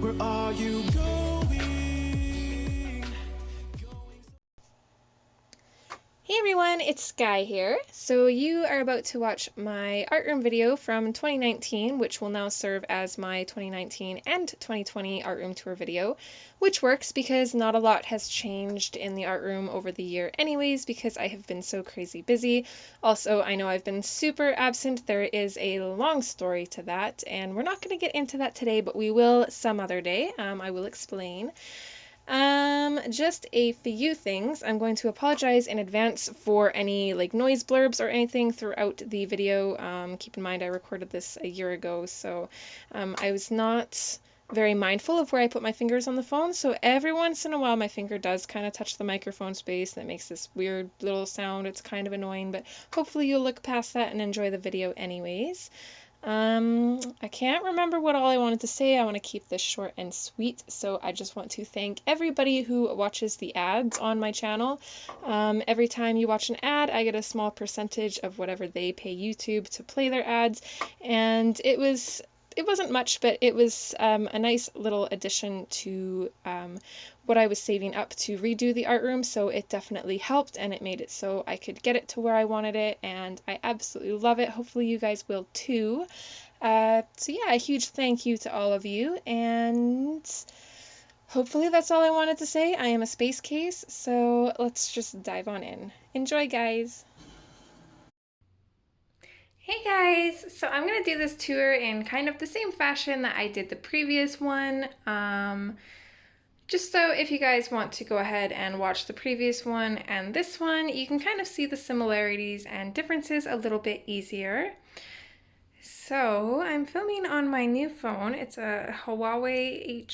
Where are you going? Hey everyone, it's Skyee here. So you are about to watch my art room video from 2019, which will now serve as my 2019 and 2020 art room tour video, which works because not a lot has changed in the art room over the year anyways, because I have been so crazy busy. Also, I know I've been super absent. There is a long story to that, and we're not going to get into that today, but we will some other day. I will explain. Just a few things. I'm going to apologize in advance for any like noise blurbs or anything throughout the video. Keep in mind I recorded this a year ago, so I was not very mindful of where I put my fingers on the phone, so every once in a while my finger does kind of touch the microphone space and it makes this weird little sound. It's kind of annoying, but hopefully you'll look past that and enjoy the video anyways. I can't remember what all I wanted to say. I want to keep this short and sweet, so I just want to thank everybody who watches the ads on my channel. Every time you watch an ad, I get a small percentage of whatever they pay YouTube to play their ads, and it wasn't much, but it was a nice little addition to what I was saving up to redo the art room, so it definitely helped and it made it so I could get it to where I wanted it, and I absolutely love it. Hopefully you guys will too. So yeah, a huge thank you to all of you, and hopefully that's all I wanted to say. I am a space case, so let's just dive on in. Enjoy, guys! Hey guys! So I'm going to do this tour in kind of the same fashion that I did the previous one. Just so if you guys want to go ahead and watch the previous one and this one, you can kind of see the similarities and differences a little bit easier. So I'm filming on my new phone. It's a Huawei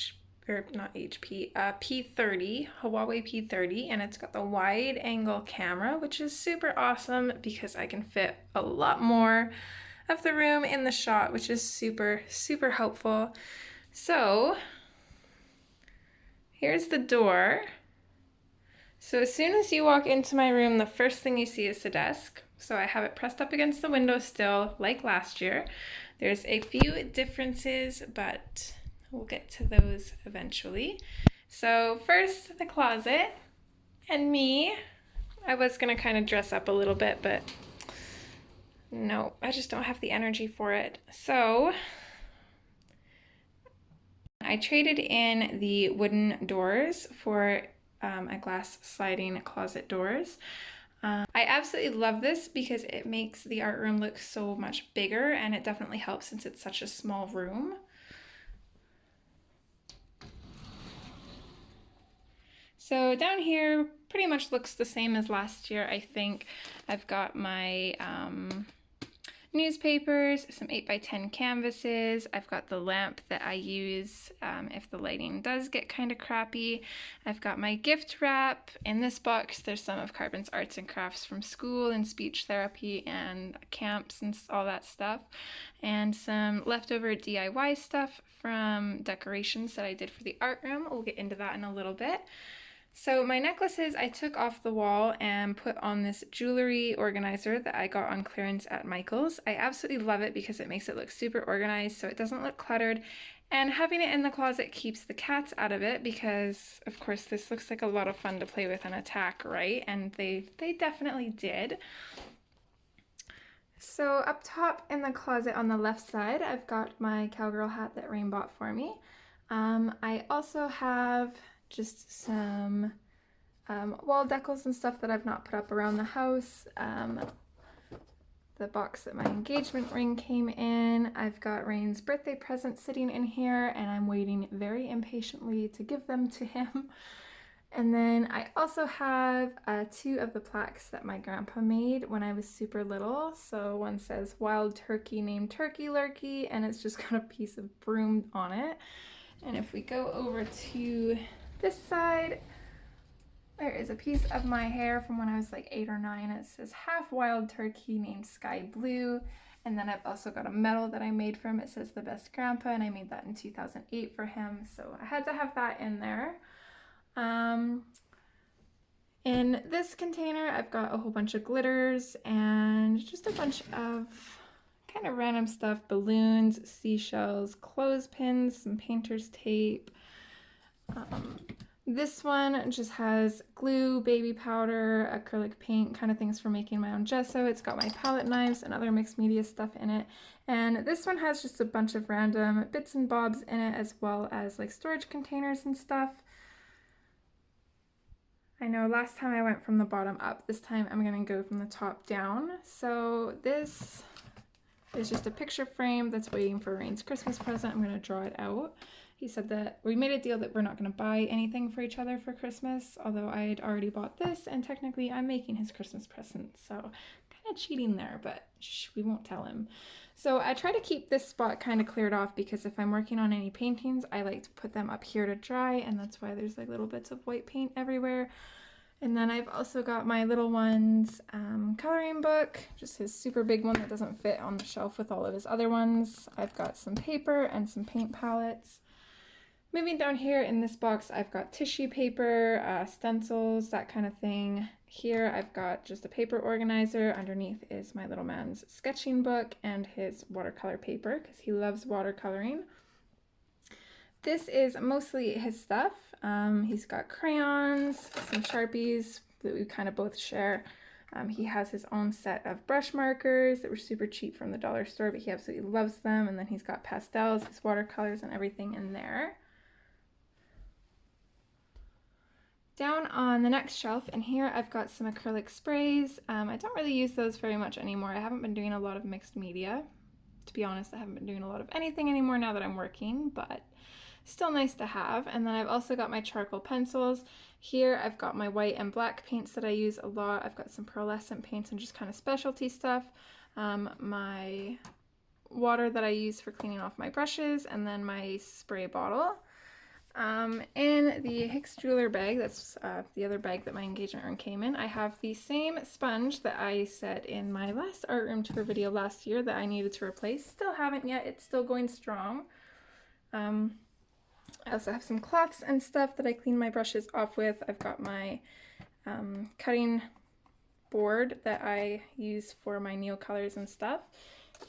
P30, Huawei P30, and it's got the wide angle camera, which is super awesome because I can fit a lot more of the room in the shot, which is super, super helpful. So here's the door. So as soon as you walk into my room, the first thing you see is the desk. So I have it pressed up against the window still, like last year. There's a few differences, but we'll get to those eventually. So first, the closet, and me. I was gonna kind of dress up a little bit, but no, I just don't have the energy for it. So I traded in the wooden doors for a glass sliding closet doors. I absolutely love this because it makes the art room look so much bigger, and it definitely helps since it's such a small room. So down here pretty much looks the same as last year, I think. I've got my newspapers, some 8x10 canvases. I've got the lamp that I use if the lighting does get kind of crappy. I've got my gift wrap. In this box, there's some of Carbon's arts and crafts from school and speech therapy and camps and all that stuff. And some leftover DIY stuff from decorations that I did for the art room. We'll get into that in a little bit. So my necklaces I took off the wall and put on this jewelry organizer that I got on clearance at Michael's. I absolutely love it because it makes it look super organized so it doesn't look cluttered, and having it in the closet keeps the cats out of it because of course this looks like a lot of fun to play with and attack, right? And they definitely did. So up top in the closet on the left side, I've got my cowgirl hat that Rain bought for me. I also have just some wall decals and stuff that I've not put up around the house. The box that my engagement ring came in. I've got Rain's birthday presents sitting in here, and I'm waiting very impatiently to give them to him. And then I also have two of the plaques that my grandpa made when I was super little. So one says wild turkey named Turkey Lurkey, and it's just got a piece of broom on it. And if we go over to this side, there is a piece of my hair from when I was like 8 or 9. It says half wild turkey named Sky Blue. And then I've also got a medal that I made for him. It says the best grandpa, and I made that in 2008 for him. So I had to have that in there. In this container, I've got a whole bunch of glitters and just a bunch of kind of random stuff, balloons, seashells, clothespins, some painter's tape. This one just has glue, baby powder, acrylic paint, kind of things for making my own gesso. It's got my palette knives and other mixed media stuff in it. And this one has just a bunch of random bits and bobs in it, as well as like storage containers and stuff. I know last time I went from the bottom up, this time I'm gonna go from the top down. So this is just a picture frame that's waiting for Rain's Christmas present. I'm gonna draw it out. He said that we made a deal that we're not going to buy anything for each other for Christmas, although I had already bought this, and technically I'm making his Christmas present, so kind of cheating there, but shh, we won't tell him. So I try to keep this spot kind of cleared off because if I'm working on any paintings, I like to put them up here to dry, and that's why there's like little bits of white paint everywhere. And then I've also got my little one's coloring book, just his super big one that doesn't fit on the shelf with all of his other ones. I've got some paper and some paint palettes. Moving down here in this box, I've got tissue paper, stencils, that kind of thing. Here I've got just a paper organizer. Underneath is my little man's sketching book and his watercolor paper because he loves watercoloring. This is mostly his stuff. He's got crayons, some Sharpies that we kind of both share. He has his own set of brush markers that were super cheap from the dollar store, but he absolutely loves them. And then he's got pastels, his watercolors, and everything in there. Down on the next shelf, and here I've got some acrylic sprays. I don't really use those very much anymore. I haven't been doing a lot of mixed media. To be honest, I haven't been doing a lot of anything anymore now that I'm working, but still nice to have. And then I've also got my charcoal pencils. Here I've got my white and black paints that I use a lot. I've got some pearlescent paints and just kind of specialty stuff. My water that I use for cleaning off my brushes, and then my spray bottle. In the Hicks Jeweler bag, that's the other bag that my engagement ring came in, I have the same sponge that I said in my last art room tour video last year that I needed to replace. Still haven't yet, it's still going strong. I also have some cloths and stuff that I clean my brushes off with. I've got my cutting board that I use for my neocolors and stuff.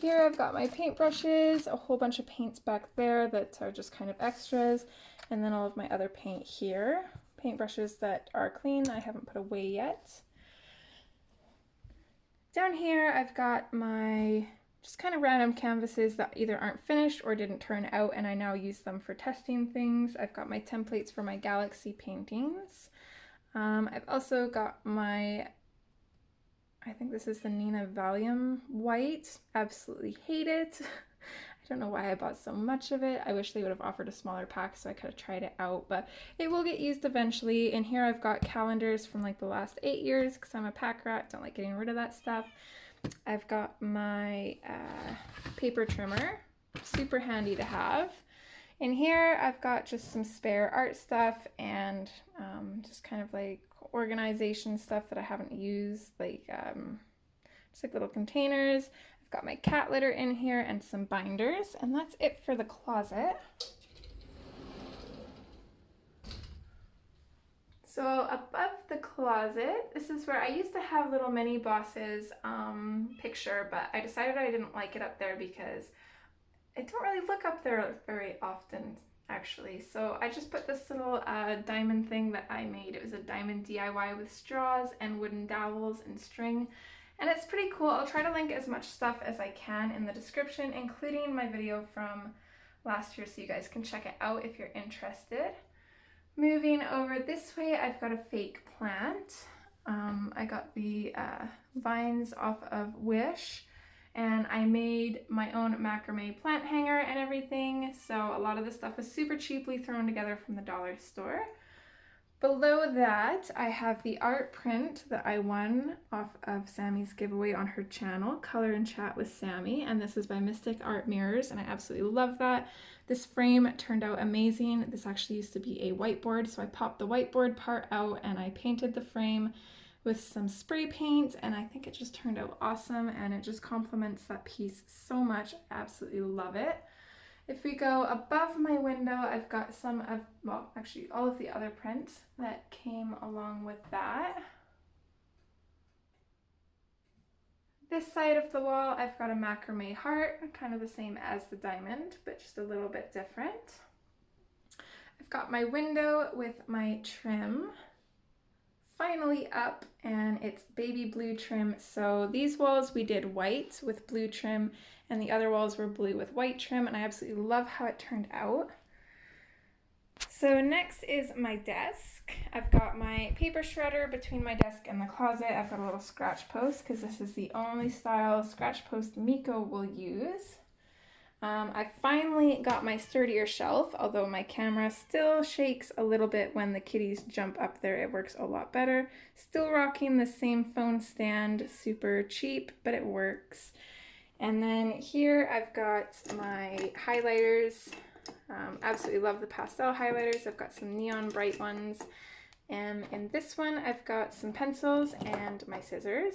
Here I've got my paintbrushes, a whole bunch of paints back there that are just kind of extras, and then all of my other paint here. Paintbrushes that are clean, I haven't put away yet. Down here I've got my just kind of random canvases that either aren't finished or didn't turn out, and I now use them for testing things. I've got my templates for my galaxy paintings. I've also got my, I think this is the Nina Valium white. Absolutely hate it. I don't know why I bought so much of it. I wish they would have offered a smaller pack so I could have tried it out, but it will get used eventually. And here I've got calendars from like the last 8 years because I'm a pack rat, don't like getting rid of that stuff. I've got my paper trimmer, super handy to have. In here I've got just some spare art stuff and just kind of like organization stuff that I haven't used, like just like little containers. I've got my cat litter in here and some binders, and that's it for the closet. So above the closet, this is where I used to have little mini bosses picture, but I decided I didn't like it up there because I don't really look up there very often, actually. So I just put this little diamond thing that I made. It was a diamond DIY with straws and wooden dowels and string. And it's pretty cool. I'll try to link as much stuff as I can in the description, including my video from last year so you guys can check it out if you're interested. Moving over this way, I've got a fake plant. I got the vines off of Wish, and I made my own macrame plant hanger and everything, so a lot of the stuff is super cheaply thrown together from the dollar store. Below that, I have the art print that I won off of Sammy's giveaway on her channel, Color and Chat with Sammy, and this is by Mystic Art Mirrors, and I absolutely love that. This frame turned out amazing. This actually used to be a whiteboard, so I popped the whiteboard part out and I painted the frame with some spray paint, and I think it just turned out awesome, and it just complements that piece so much. I absolutely love it. If we go above my window, I've got some of, well, actually all of the other prints that came along with that. This side of the wall, I've got a macrame heart, kind of the same as the diamond, but just a little bit different. I've got my window with my trim finally up, and it's baby blue trim. So these walls we did white with blue trim, and the other walls were blue with white trim, and I absolutely love how it turned out. So next is my desk. I've got my paper shredder between my desk and the closet. I've got a little scratch post because this is the only style scratch post Miko will use. I finally got my sturdier shelf, although my camera still shakes a little bit when the kitties jump up there. It works a lot better. Still rocking the same phone stand, super cheap, but it works. And then here I've got my highlighters. Absolutely love the pastel highlighters. I've got some neon bright ones. And in this one, I've got some pencils and my scissors.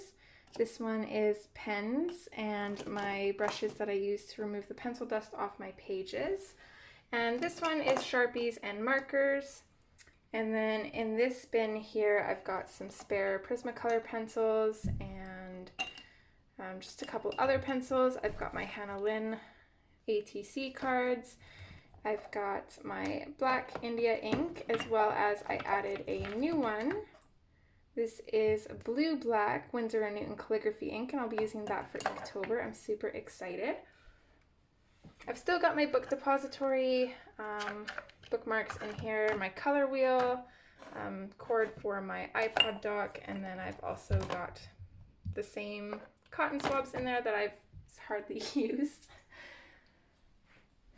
This one is pens and my brushes that I use to remove the pencil dust off my pages. And this one is Sharpies and markers. And then in this bin here, I've got some spare Prismacolor pencils and just a couple other pencils. I've got my Hannah Lynn ATC cards. I've got my black India ink, as well as I added a new one. This is blue-black Winsor & Newton calligraphy ink, and I'll be using that for Inktober. I'm super excited. I've still got my book depository bookmarks in here, my color wheel, cord for my iPod dock, and then I've also got the same cotton swabs in there that I've hardly used.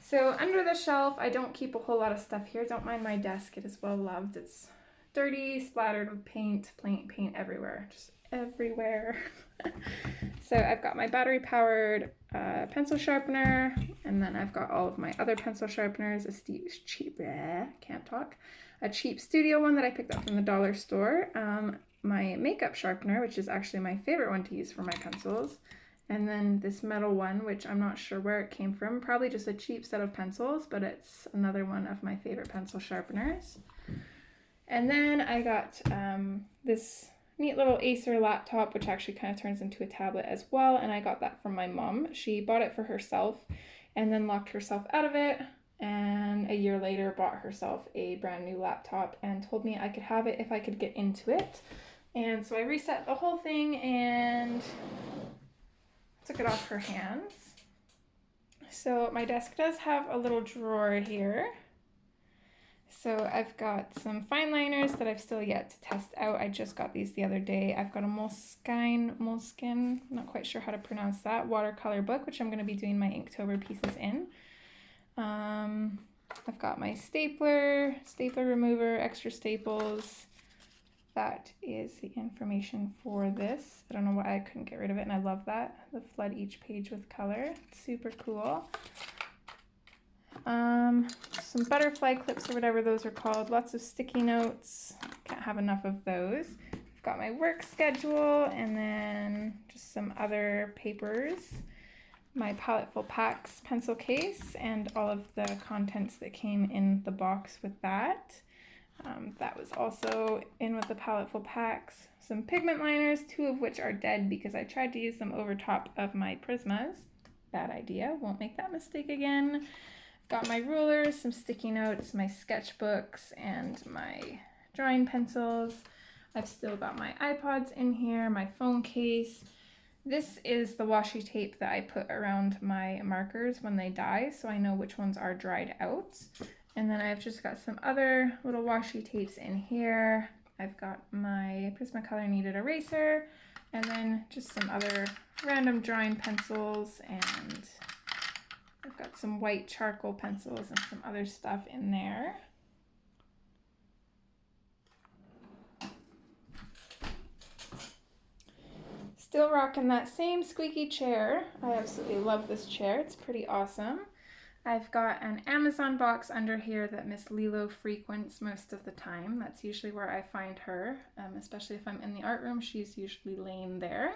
So under the shelf, I don't keep a whole lot of stuff here. Don't mind my desk, it is well loved. It's dirty, splattered with paint everywhere, just everywhere. So I've got my battery powered pencil sharpener, and then I've got all of my other pencil sharpeners, a cheap studio one that I picked up from the dollar store, my makeup sharpener, which is actually my favorite one to use for my pencils, and then this metal one, which I'm not sure where it came from, probably just a cheap set of pencils, but it's another one of my favorite pencil sharpeners. And then I got this neat little Acer laptop, which actually kind of turns into a tablet as well, and I got that from my mom. She bought it for herself and then locked herself out of it, and a year later bought herself a brand new laptop and told me I could have it if I could get into it. And so I reset the whole thing and took it off her hands. So my desk does have a little drawer here. So I've got some fine liners that I've still yet to test out. I just got these the other day. I've got a Moleskine, not quite sure how to pronounce that, watercolor book, which I'm going to be doing my Inktober pieces in. I've got my stapler remover, extra staples. That is the information for this. I don't know why I couldn't get rid of it, and I love that. The flood each page with color. It's super cool. Some butterfly clips or whatever those are called. Lots of sticky notes. Can't have enough of those. I've got my work schedule and then just some other papers. My Palettefull Packs pencil case and all of the contents that came in the box with that. That was also in with the Palettefull Packs. Some pigment liners, 2 of which are dead because I tried to use them over top of my Prismas. Bad idea, won't make that mistake again. Got my rulers, some sticky notes, my sketchbooks, and my drawing pencils. I've still got my iPods in here, my phone case. This is the washi tape that I put around my markers when they die, so I know which ones are dried out. And then I've just got some other little washi tapes in here. I've got my Prismacolor kneaded eraser, and then just some other random drawing pencils, and I've got some white charcoal pencils and some other stuff in there. Still rocking that same squeaky chair. I absolutely love this chair. It's pretty awesome. I've got an Amazon box under here that Miss Lilo frequents most of the time. That's usually where I find her, especially if I'm in the art room. She's usually laying there.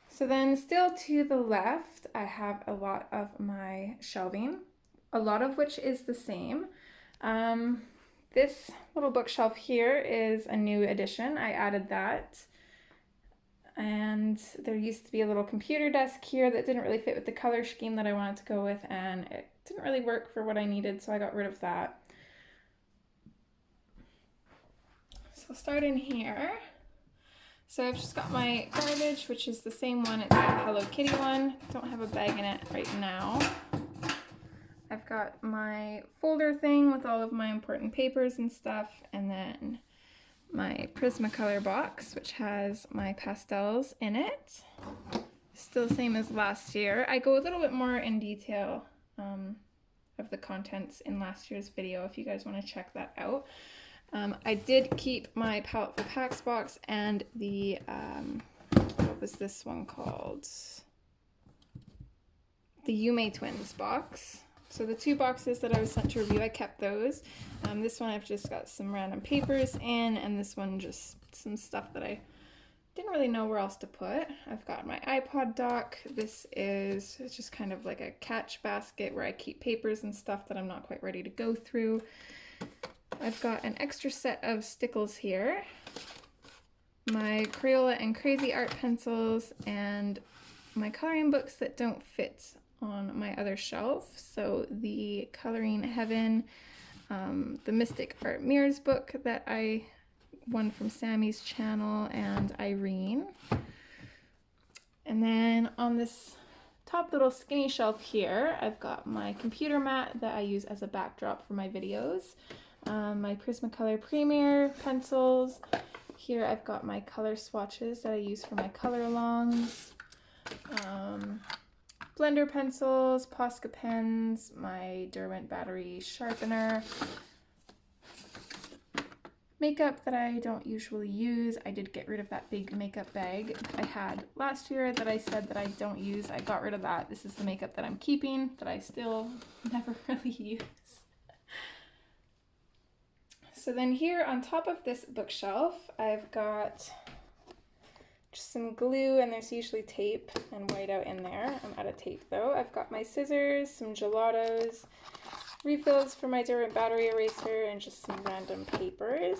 So then still to the left, I have a lot of my shelving, a lot of which is the same. This little bookshelf here is a new addition. I added that and there used to be a little computer desk here that didn't really fit with the color scheme that I wanted to go with, and it didn't really work for what I needed, so I got rid of that. So I'll start in here. So I've just got my garbage, which is the same one, it's the Hello Kitty one. Don't have a bag in it right now. I've got my folder thing with all of my important papers and stuff, and then my Prismacolor box, which has my pastels in it. Still the same as last year. I go a little bit more in detail of the contents in last year's video if you guys want to check that out. I did keep my Palette for Packs box and the, what was this one called? The Yume Twins box. So the two boxes that I was sent to review, I kept those. This one I've just got some random papers in, and this one just some stuff that I didn't really know where else to put. I've got my iPod dock. This is it's just kind of like a catch basket where I keep papers and stuff that I'm not quite ready to go through. I've got an extra set of stickles here, my Crayola and Crazy art pencils, and my coloring books that don't fit on my other shelf. So the Coloring Heaven, the Mystic Art Mirrors book that I won from Sammy's channel, and Irene. And then on this top little skinny shelf here, I've got my computer mat that I use as a backdrop for my videos. My Prismacolor Premier pencils. Here I've got my color swatches that I use for my color alongs. Blender pencils, Posca pens, my Derwent battery sharpener. Makeup that I don't usually use. I did get rid of that big makeup bag I had last year that I said that I don't use. I got rid of that. This is the makeup that I'm keeping that I still never really use. So then here on top of this bookshelf, I've got just some glue, and there's usually tape and whiteout in there. I'm out of tape though. I've got my scissors, some gelatos, refills for my Derwent battery eraser, and just some random papers.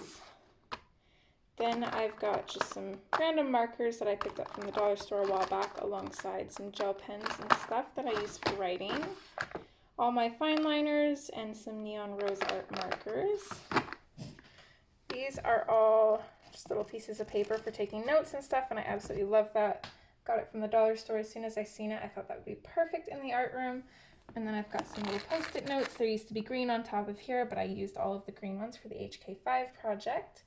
Then I've got just some random markers that I picked up from the dollar store a while back, alongside some gel pens and stuff that I use for writing. All my fine liners and some neon rose art markers. These are all just little pieces of paper for taking notes and stuff, and I absolutely love that. Got it from the dollar store as soon as I seen it. I thought that would be perfect in the art room. And then I've got some little post-it notes. There used to be green on top of here, but I used all of the green ones for the HK5 project.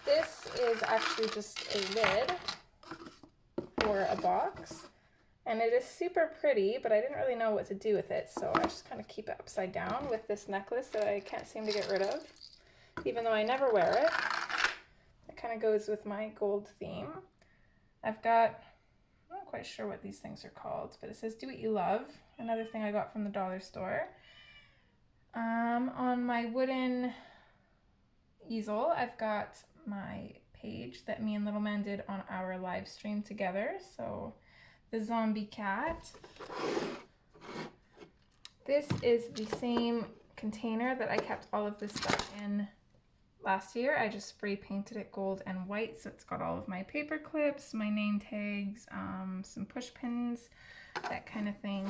This is actually just a lid for a box, and it is super pretty, but I didn't really know what to do with it, so I just kind of keep it upside down with this necklace that I can't seem to get rid of, even though I never wear it. It kind of goes with my gold theme. I've got, I'm not quite sure what these things are called, but it says do what you love. Another thing I got from the dollar store. On my wooden easel, I've got my Paige that me and Little Man did on our live stream together. So the zombie cat. This is the same container that I kept all of this stuff in last year. I just spray painted it gold and white, so it's got all of my paper clips, my name tags, some push pins, that kind of thing.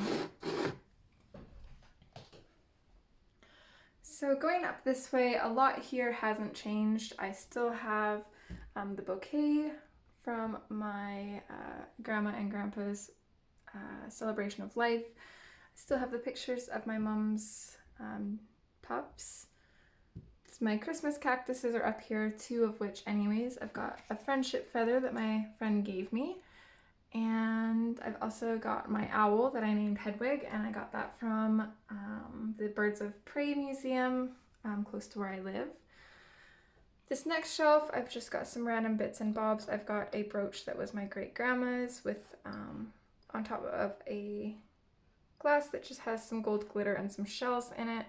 So going up this way, a lot here hasn't changed. I still have the bouquet from my grandma and grandpa's celebration of life. I still have the pictures of my mom's pups. My Christmas cactuses are up here, 2 of which anyways. I've got a friendship feather that my friend gave me, and I've also got my owl that I named Hedwig, and I got that from the Birds of Prey Museum close to where I live. This next shelf, I've just got some random bits and bobs. I've got a brooch that was my great grandma's with on top of a glass that just has some gold glitter and some shells in it.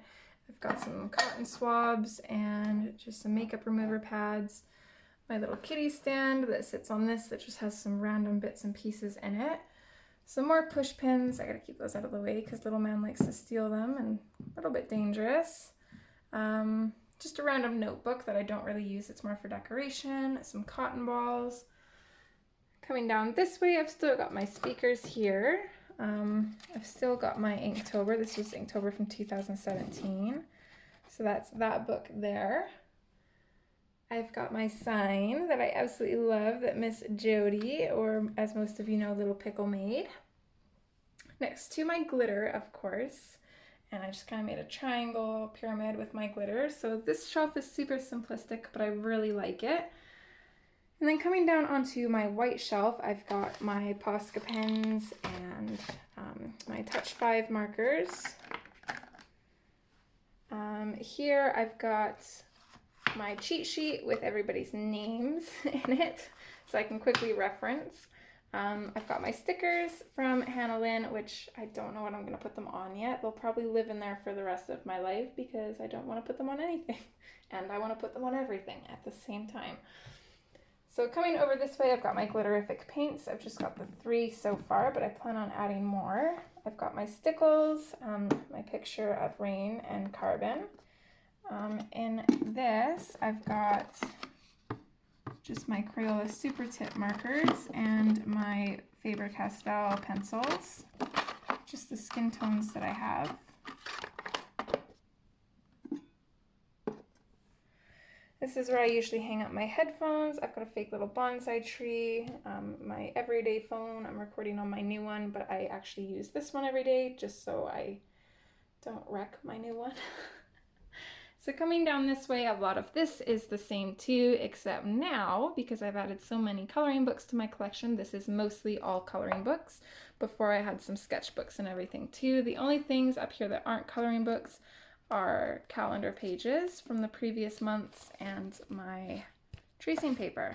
I've got some cotton swabs and just some makeup remover pads. My little kitty stand that sits on this that just has some random bits and pieces in it. Some more push pins. I gotta keep those out of the way because Little Man likes to steal them and a little bit dangerous. Just a random notebook that I don't really use. It's more for decoration. Some cotton balls. Coming down this way, I've still got my speakers here. I've still got my Inktober. This was Inktober from 2017. So that's that book there. I've got my sign that I absolutely love that Miss Jody, or as most of you know, Little Pickle made. Next to my glitter, of course. And I just kind of made a triangle pyramid with my glitter. So this shelf is super simplistic, but I really like it. And then coming down onto my white shelf, I've got my Posca pens and my Touch 5 markers. Here I've got my cheat sheet with everybody's names in it, so I can quickly reference. I've got my stickers from Hannah Lynn, which I don't know what I'm going to put them on yet. They'll probably live in there for the rest of my life because I don't want to put them on anything. And I want to put them on everything at the same time. So coming over this way, I've got my glitterific paints. I've just got the 3 so far, but I plan on adding more. I've got my stickles, my picture of rain and carbon. In this, I've got just my Crayola Super Tip markers and my Faber-Castell pencils, just the skin tones that I have. This is where I usually hang up my headphones. I've got a fake little bonsai tree, my everyday phone. I'm recording on my new one, but I actually use this one every day just so I don't wreck my new one. So coming down this way, a lot of this is the same too, except now, because I've added so many coloring books to my collection, this is mostly all coloring books. Before I had some sketchbooks and everything too. The only things up here that aren't coloring books are calendar pages from the previous months and my tracing paper.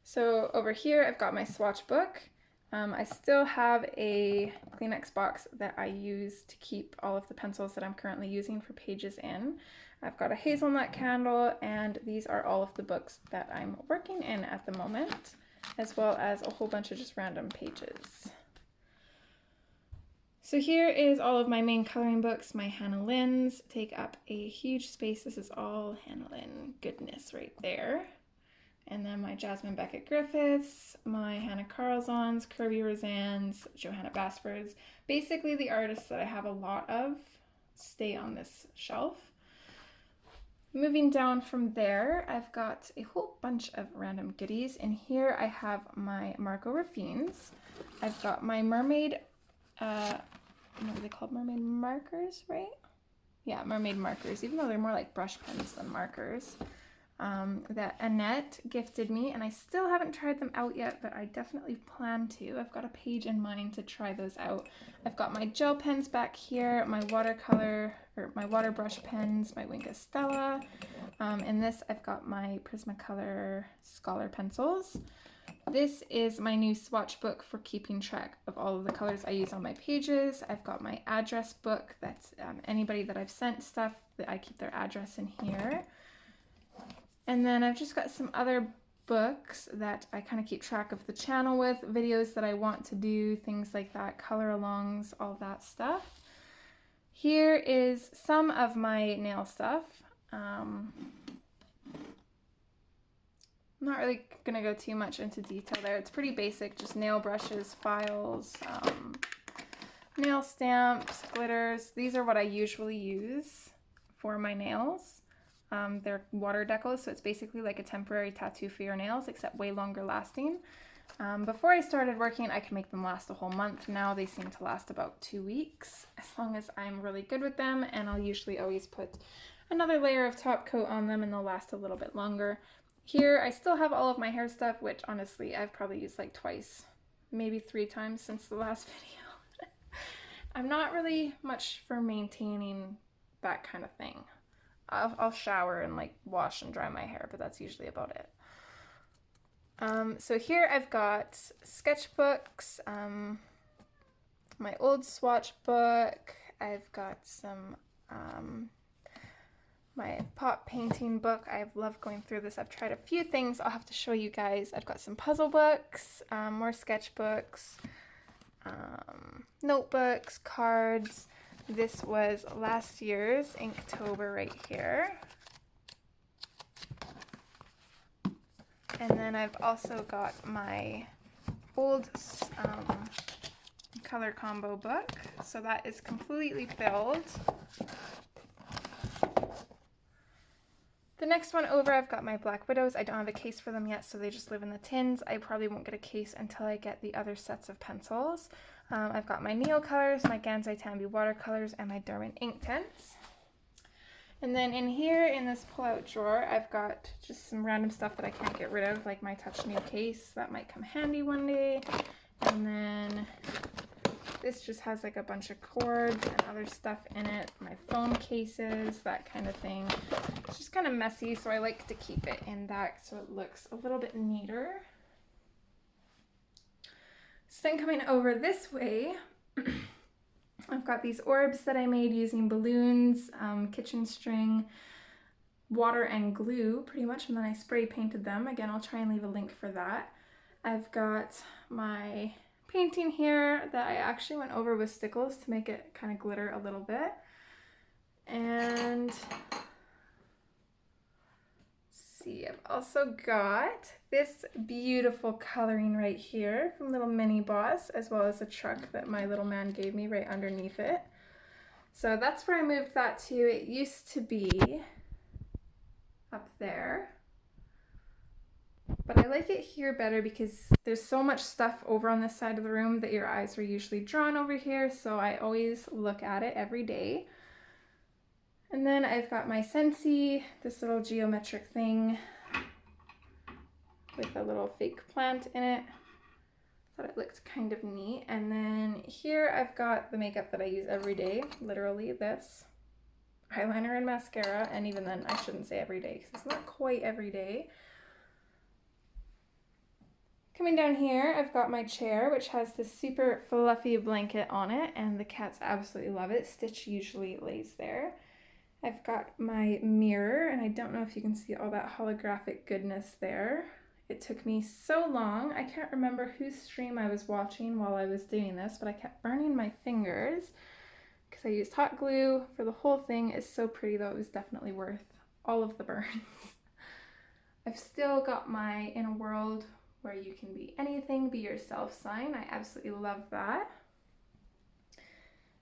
So over here, I've got my swatch book. I still have a Kleenex box that I use to keep all of the pencils that I'm currently using for pages in. I've got a hazelnut candle, and these are all of the books that I'm working in at the moment, as well as a whole bunch of just random pages. So here is all of my main coloring books. My Hannah Lynn's take up a huge space. This is all Hannah Lynn goodness right there. And then my Jasmine Beckett Griffiths, my Hannah Carlsons, Kirby Rosanne's, Johanna Basford's. Basically the artists that I have a lot of stay on this shelf. Moving down from there, I've got a whole bunch of random goodies. In here I have my Marco Raffines. I've got my mermaid, what are they called? Mermaid markers, right? Yeah, mermaid markers, even though they're more like brush pens than markers. That Annette gifted me, and I still haven't tried them out yet, but I definitely plan to. I've got a page in mind to try those out. I've got my gel pens back here, my watercolor, or my water brush pens, my Wink of Stella. In this, I've got my Prismacolor Scholar pencils. This is my new swatch book for keeping track of all of the colors I use on my pages. I've got my address book. That's anybody that I've sent stuff, that I keep their address in here. And then I've just got some other books that I kind of keep track of the channel with, videos that I want to do, things like that, color alongs, all that stuff. Here is some of my nail stuff. I'm not really going to go too much into detail there. It's pretty basic, just nail brushes, files, nail stamps, glitters. These are what I usually use for my nails. They're water decals, so it's basically like a temporary tattoo for your nails, except way longer lasting. Before I started working, I could make them last a whole month. Now they seem to last about 2 weeks, as long as I'm really good with them, and I'll usually always put another layer of top coat on them and they'll last a little bit longer. Here, I still have all of my hair stuff, which honestly, I've probably used like twice, maybe 3 times since the last video. I'm not really much for maintaining that kind of thing. I'll shower and like wash and dry my hair, but that's usually about it. So here I've got sketchbooks, my old swatch book. I've got some, my pop painting book. I've loved going through this. I've tried a few things I'll have to show you guys. I've got some puzzle books, more sketchbooks, notebooks, cards. This was last year's Inktober right here. And then I've also got my old color combo book. So that is completely filled. The next one over, I've got my Black Widows. I don't have a case for them yet, so they just live in the tins. I probably won't get a case until I get the other sets of pencils. I've got my Neo colors, my Gansai Tambi watercolors, and my Derwent ink tints. And then in here, in this pull-out drawer, I've got just some random stuff that I can't get rid of, like my Touch New case. That might come handy one day. And then this just has like a bunch of cords and other stuff in it. My phone cases, that kind of thing. It's just kind of messy, so I like to keep it in that so it looks a little bit neater. So then coming over this way, I've got these orbs that I made using balloons, kitchen string, water, and glue, pretty much, and then I spray painted them. Again, I'll try and leave a link for that. I've got my painting here that I actually went over with stickles to make it kind of glitter a little bit. And let's see, I've also got this beautiful coloring right here from Little Mini Boss, as well as a truck that my little man gave me right underneath it. So that's where I moved that to. It used to be up there, but I like it here better because there's so much stuff over on this side of the room that your eyes are usually drawn over here, so I always look at it every day. And then I've got my Scentsy, this little geometric thing with a little fake plant in it. Thought it looked kind of neat. And then here I've got the makeup that I use every day, literally this. Eyeliner and mascara, and even then I shouldn't say every day because it's not quite every day. Coming down here, I've got my chair, which has this super fluffy blanket on it, and the cats absolutely love it. Stitch usually lays there. I've got my mirror, and I don't know if you can see all that holographic goodness there. It took me so long. I can't remember whose stream I was watching while I was doing this, but I kept burning my fingers because I used hot glue for the whole thing. It's so pretty, though. It was definitely worth all of the burns. I've still got my In a World Where You Can Be Anything, Be Yourself sign. I absolutely love that.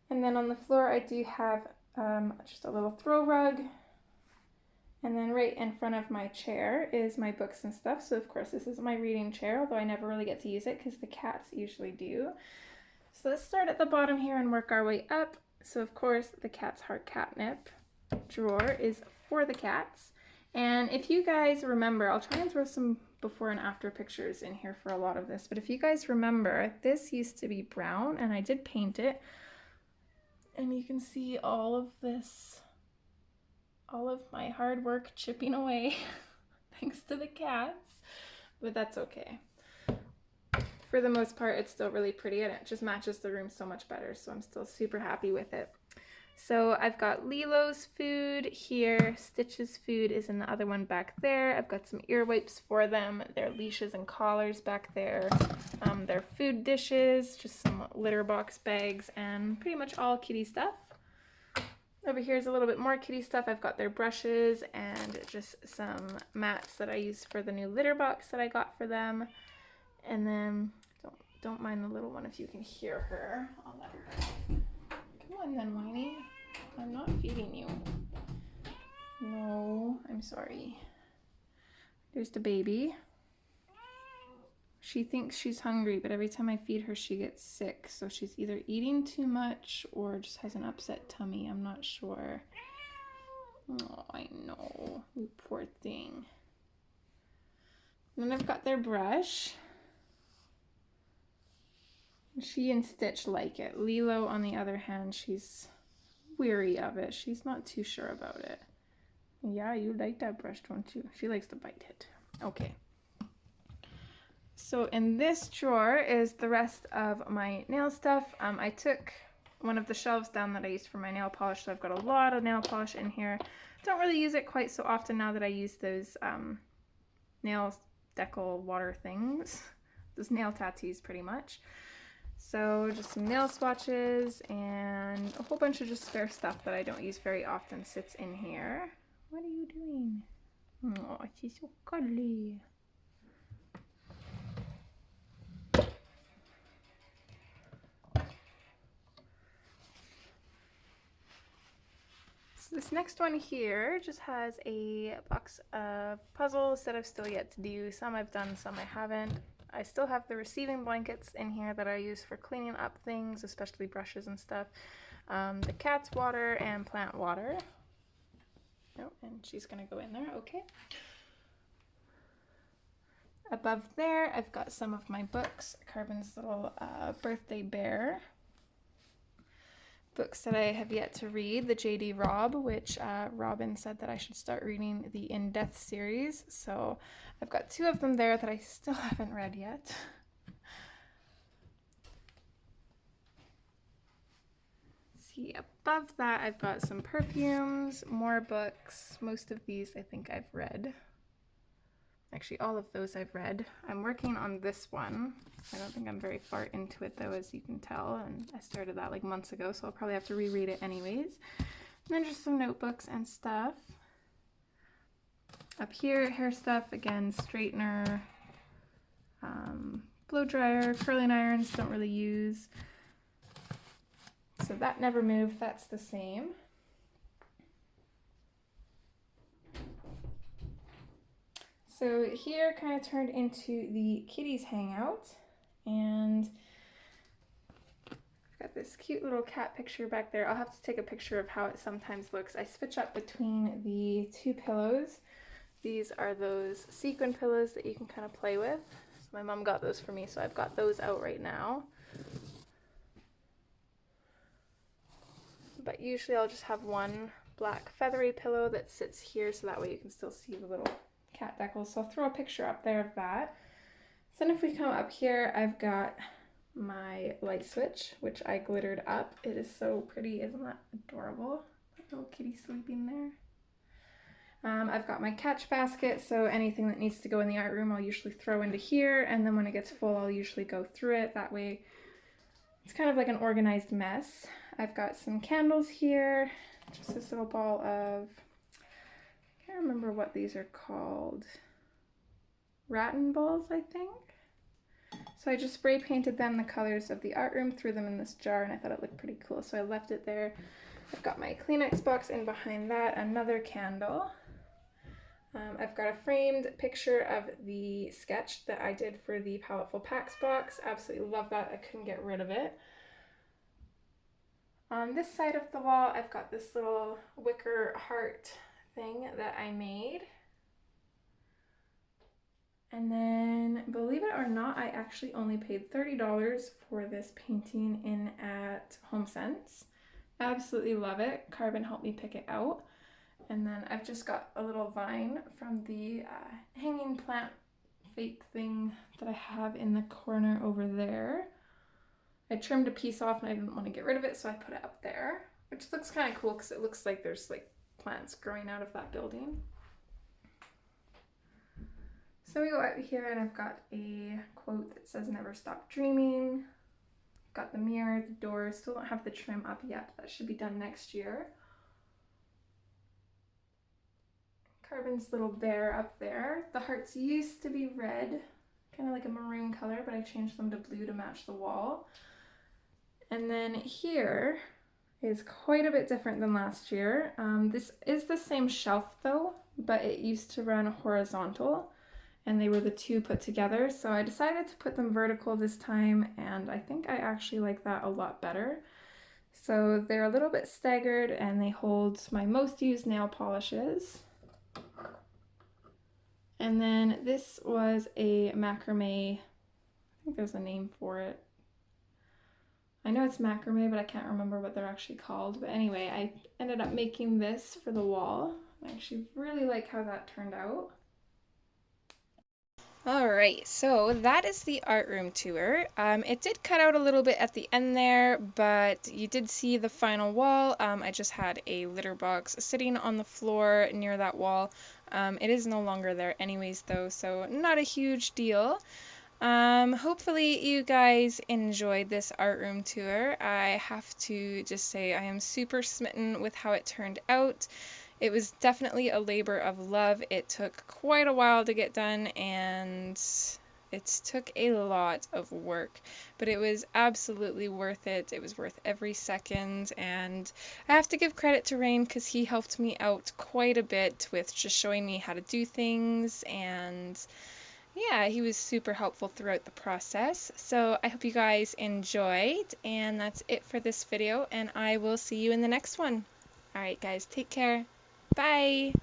And then on the floor, I do have just a little throw rug. And then right in front of my chair is my books and stuff. So of course this is my reading chair, although I never really get to use it because the cats usually do. So let's start at the bottom here and work our way up. So of course the Cat's Heart Catnip drawer is for the cats. And if you guys remember, I'll try and throw some before and after pictures in here for a lot of this, but if you guys remember, this used to be brown and I did paint it. And you can see all of this, all of my hard work chipping away thanks to the cats, but that's okay. For the most part, it's still really pretty and it just matches the room so much better, so I'm still super happy with it. So I've got Lilo's food here, Stitch's food is in the other one back there. I've got some ear wipes for them, their leashes and collars back there, their food dishes, just some litter box bags, and pretty much all kitty stuff. Over here is a little bit more kitty stuff. I've got their brushes and just some mats that I use for the new litter box that I got for them. And then, don't mind the little one if you can hear her. I'll let her go. Come on then, Whiny. I'm not feeding you. No, I'm sorry. There's the baby. She thinks she's hungry, but every time I feed her, she gets sick. So she's either eating too much or just has an upset tummy. I'm not sure. Oh, I know. You poor thing. And then I've got their brush. She and Stitch like it. Lilo, on the other hand, she's weary of it. She's not too sure about it. Yeah, you like that brush, don't you? She likes to bite it. Okay. So in this drawer is the rest of my nail stuff. I took one of the shelves down that I used for my nail polish, so I've got a lot of nail polish in here. Don't really use it quite so often now that I use those nail decal water things. Those nail tattoos pretty much. So just some nail swatches and a whole bunch of just spare stuff that I don't use very often sits in here. What are you doing? Oh, she's so cuddly. So this next one here just has a box of puzzles that I've still yet to do. Some I've done, some I haven't. I still have the receiving blankets in here that I use for cleaning up things, especially brushes and stuff. The cat's water and plant water. Oh, and she's gonna go in there, okay. Above there, I've got some of my books, Carbon's little birthday bear. Books that I have yet to read, the J.D. Robb, which Robin said that I should start reading the In Death series. So I've got 2 of them there that I still haven't read yet. See, above that I've got some perfumes, more books. Most of these I think I've read. Actually, all of those I've read. I'm working on this one. I don't think I'm very far into it though, as you can tell, and I started that like months ago, so I'll probably have to reread it anyways. And then just some notebooks and stuff. Up here, hair stuff, again, straightener, blow dryer, curling irons, don't really use. So that never moved, that's the same. So here kind of turned into the kitties hangout, and I've got this cute little cat picture back there. I'll have to take a picture of how it sometimes looks. I switch up between the 2 pillows. These are those sequin pillows that you can kind of play with. So my mom got those for me, so I've got those out right now. But usually I'll just have one black feathery pillow that sits here, so that way you can still see the little cat decals. So I'll throw a picture up there of that. So then if we come up here, I've got my light switch, which I glittered up. It is so pretty, isn't that adorable? Little kitty sleeping there. I've got my catch basket, so anything that needs to go in the art room I'll usually throw into here, and then when it gets full I'll usually go through it. That way it's kind of like an organized mess. I've got some candles here, just this little ball of, I can't remember what these are called, rattan balls I think. So I just spray painted them the colors of the art room, threw them in this jar, and I thought it looked pretty cool, so I left it there. I've got my Kleenex box in behind that, another candle. I've got a framed picture of the sketch that I did for the Palettefull Packs box. Absolutely love that. I couldn't get rid of it. On this side of the wall, I've got this little wicker heart thing that I made. And then, believe it or not, I actually only paid $30 for this painting in at HomeSense. Absolutely love it. Carbon helped me pick it out. And then I've just got a little vine from the hanging plant fake thing that I have in the corner over there. I trimmed a piece off and I didn't want to get rid of it, so I put it up there, which looks kind of cool because it looks like there's like plants growing out of that building. So we go out here and I've got a quote that says "Never stop dreaming." Got the mirror, the door, still don't have the trim up yet, but that should be done next year. Carbon's little bear up there. The hearts used to be red, kind of like a maroon color, but I changed them to blue to match the wall. And then here is quite a bit different than last year. This is the same shelf though, but it used to run horizontal, and they were the 2 put together. So I decided to put them vertical this time, and I think I actually like that a lot better. So they're a little bit staggered, and they hold my most used nail polishes. And then this was a macrame, I think there's a name for it. I know it's macrame, but I can't remember what they're actually called. But anyway, I ended up making this for the wall. I actually really like how that turned out. Alright, so that is the art room tour. It did cut out a little bit at the end there, but you did see the final wall. I just had a litter box sitting on the floor near that wall. It is no longer there anyways though, so not a huge deal. Hopefully you guys enjoyed this art room tour. I have to just say I am super smitten with how it turned out. It was definitely a labor of love. It took quite a while to get done, and It took a lot of work, but it was absolutely worth it. It was worth every second, and I have to give credit to Rain because he helped me out quite a bit with just showing me how to do things, and yeah, he was super helpful throughout the process. So I hope you guys enjoyed, and that's it for this video, and I will see you in the next one. Alright guys, take care. Bye!